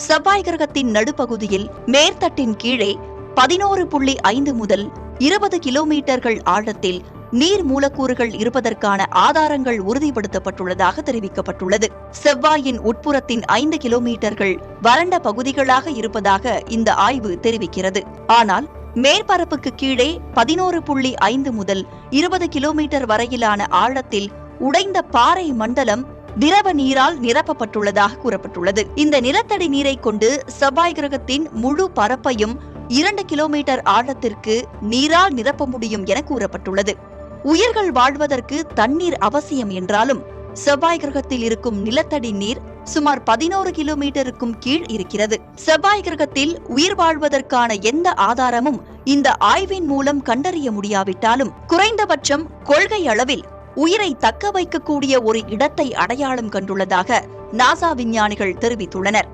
செவ்வாய் கிரகத்தின் நடுப்பகுதியில் மேற்தட்டின் கீழே 11.5 முதல் 20 கிலோமீட்டர்கள் ஆழத்தில் நீர் மூலக்கூறுகள் இருப்பதற்கான ஆதாரங்கள் உறுதிப்படுத்தப்பட்டுள்ளதாக தெரிவிக்கப்பட்டுள்ளது. செவ்வாயின் உட்புறத்தின் 5 கிலோமீட்டர்கள் வறண்ட பகுதிகளாக இருப்பதாக இந்த ஆய்வு தெரிவிக்கிறது. ஆனால் மேற்பரப்புக்கு கீழே 11.5 முதல் 20 கிலோமீட்டர் வரையிலான ஆழத்தில் உடைந்த பாறை மண்டலம் திரவ நீரால் நிரப்பப்பட்டுள்ளதாக கூறப்பட்டுள்ளது. இந்த நிலத்தடி நீரை கொண்டு செவ்வாய் கிரகத்தின் முழு பரப்பையும் 2 கிலோமீட்டர் ஆழத்திற்கு நீரால் நிரப்ப முடியும் என கூறப்பட்டுள்ளது. உயிர்கள் வாழ்வதற்கு தண்ணீர் அவசியம் என்றாலும் செவ்வாய் கிரகத்தில் இருக்கும் நிலத்தடி நீர் சுமார் 11 கிலோமீட்டருக்கும் கீழ் இருக்கிறது. செவ்வாய் கிரகத்தில் உயிர் வாழ்வதற்கான எந்த ஆதாரமும் இந்த ஆய்வின் மூலம் கண்டறிய முடியாவிட்டாலும் குறைந்தபட்சம் கொள்கை அளவில் உயிரை தக்க வைக்கக்கூடிய ஒரு இடத்தை அடையாளம் கண்டுள்ளதாக நாசா விஞ்ஞானிகள் தெரிவித்துள்ளனர்.